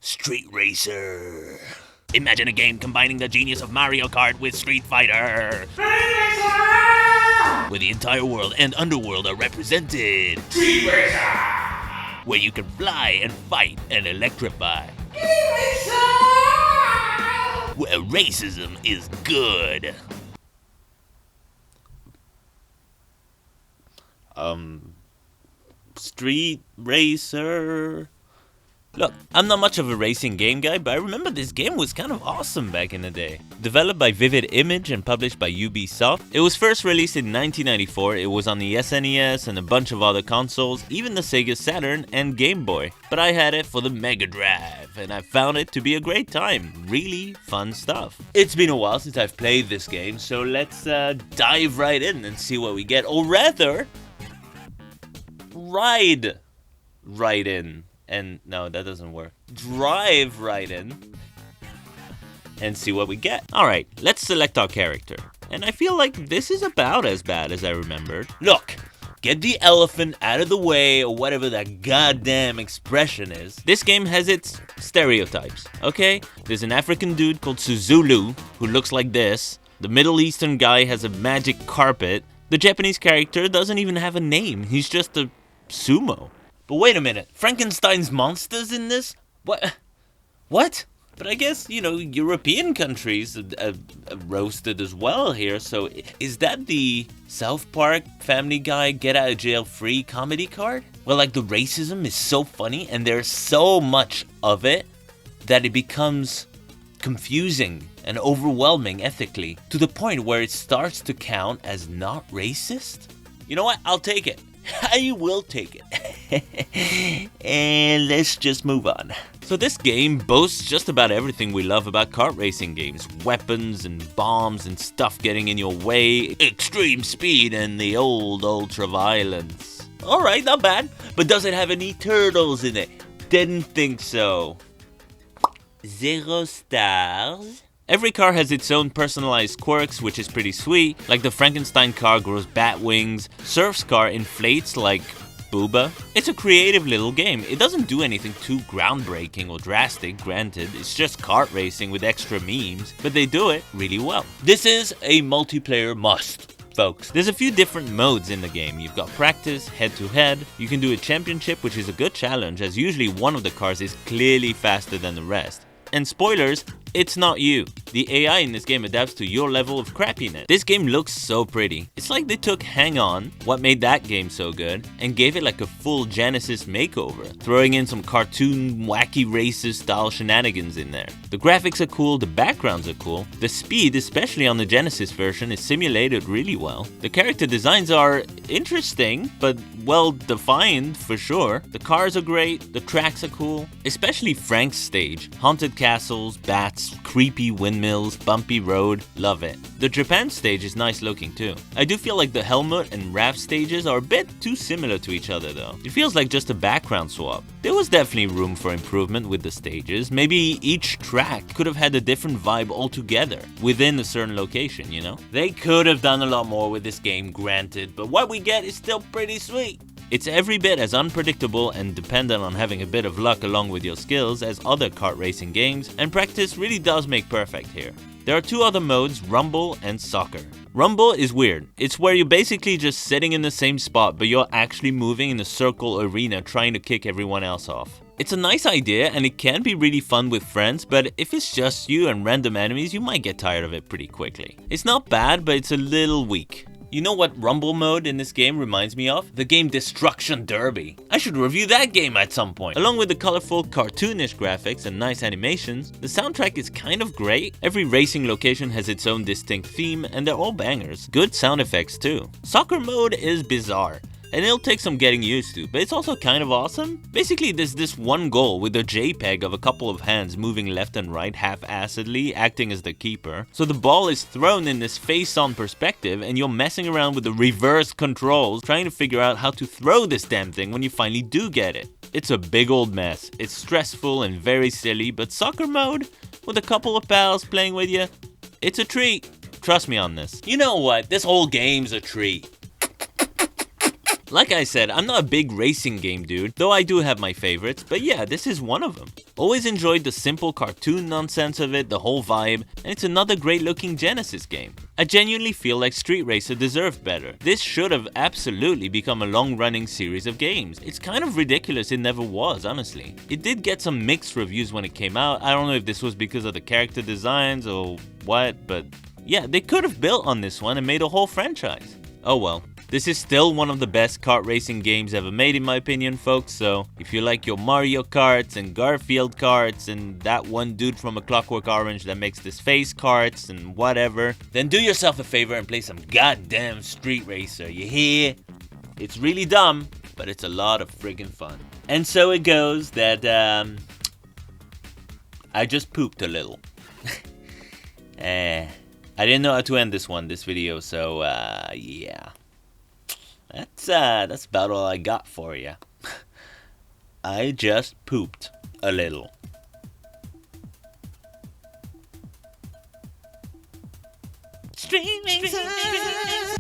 Street Racer. Imagine a game combining the genius of Mario Kart with Street Fighter. Street Racer! Where the entire world and underworld are represented. Street Racer! Where you can fly and fight and electrify. Street Racer! Where racism is good. Street Racer. Look, I'm not much of a racing game guy, but I remember this game was kind of awesome back in the day. Developed by Vivid Image and published by Ubisoft, it was first released in 1994. It was on the SNES and a bunch of other consoles, even the Sega Saturn and Game Boy. But I had it for the Mega Drive, and I found it to be a great time. Really fun stuff. It's been a while since I've played this game, so let's dive right in and see what we get. Or rather, ride right in. And no, that doesn't work. Drive right in and see what we get. Alright, let's select our character. And I feel like this is about as bad as I remembered. Look, get the elephant out of the way, or whatever that goddamn expression is. This game has its stereotypes, okay? There's an African dude called Suzulu who looks like this. The Middle Eastern guy has a magic carpet. The Japanese character doesn't even have a name. He's just a sumo. But wait a minute, Frankenstein's monsters in this? What? What? But I guess, European countries roasted as well here, so is that the South Park Family Guy get out of jail free comedy card? Well, like, the racism is so funny and there's so much of it that it becomes confusing and overwhelming ethically to the point where it starts to count as not racist? You know what? I'll take it. I will take it. And let's just move on. So this game boasts just about everything we love about kart racing games. Weapons and bombs and stuff getting in your way, extreme speed, and the old ultra-violence. Alright, not bad. But does it have any turtles in it? Didn't think so. 0 stars. Every car has its own personalized quirks, which is pretty sweet. Like the Frankenstein car grows bat wings, Surf's car inflates like Booba. It's a creative little game. It doesn't do anything too groundbreaking or drastic, granted. It's just kart racing with extra memes, but they do it really well. This is a multiplayer must, folks. There's a few different modes in the game. You've got practice, head-to-head. You can do a championship, which is a good challenge, as usually one of the cars is clearly faster than the rest. And spoilers, it's not you. The AI in this game adapts to your level of crappiness. This game looks so pretty. It's like they took Hang On, what made that game so good, and gave it like a full Genesis makeover, throwing in some cartoon, wacky racist style shenanigans in there. The graphics are cool, the backgrounds are cool, the speed, especially on the Genesis version, is simulated really well. The character designs are interesting, but well defined for sure. The cars are great, the tracks are cool, especially Frank's stage. Haunted castles, bats, creepy windmills, bumpy road, love it. The Japan stage is nice looking too. I do feel like the Helmut and Raph stages are a bit too similar to each other though. It feels like just a background swap. There was definitely room for improvement with the stages. Maybe each track could have had a different vibe altogether within a certain location, you know? They could have done a lot more with this game, granted, but what we get is still pretty sweet. It's every bit as unpredictable and dependent on having a bit of luck along with your skills as other kart racing games, and practice really does make perfect here. There are two other modes, Rumble and Soccer. Rumble is weird. It's where you're basically just sitting in the same spot, but you're actually moving in a circle arena trying to kick everyone else off. It's a nice idea and it can be really fun with friends, but if it's just you and random enemies, you might get tired of it pretty quickly. It's not bad, but it's a little weak. You know what Rumble mode in this game reminds me of? The game Destruction Derby. I should review that game at some point. Along with the colorful, cartoonish graphics and nice animations, the soundtrack is kind of great. Every racing location has its own distinct theme, and they're all bangers. Good sound effects too. Soccer mode is bizarre, and it'll take some getting used to, but it's also kind of awesome. Basically, there's this one goal with a JPEG of a couple of hands moving left and right half-assedly, acting as the keeper. So the ball is thrown in this face-on perspective, and you're messing around with the reverse controls, trying to figure out how to throw this damn thing when you finally do get it. It's a big old mess. It's stressful and very silly, but soccer mode, with a couple of pals playing with you, it's a treat. Trust me on this. You know what? This whole game's a treat. Like I said, I'm not a big racing game dude, though I do have my favorites, but yeah, this is one of them. Always enjoyed the simple cartoon nonsense of it, the whole vibe, and it's another great looking Genesis game. I genuinely feel like Street Racer deserved better. This should have absolutely become a long-running series of games. It's kind of ridiculous it never was, honestly. It did get some mixed reviews when it came out. I don't know if this was because of the character designs or what, but yeah, they could have built on this one and made a whole franchise. Oh well. This is still one of the best kart racing games ever made in my opinion, folks, so if you like your Mario Karts and Garfield Karts and that one dude from A Clockwork Orange that makes this face karts and whatever, then do yourself a favor and play some goddamn Street Racer, you hear? It's really dumb, but it's a lot of friggin' fun. And so it goes that, I just pooped a little. I didn't know how to end this video, so, yeah. That's about all I got for you. I just pooped a little. Street Racer.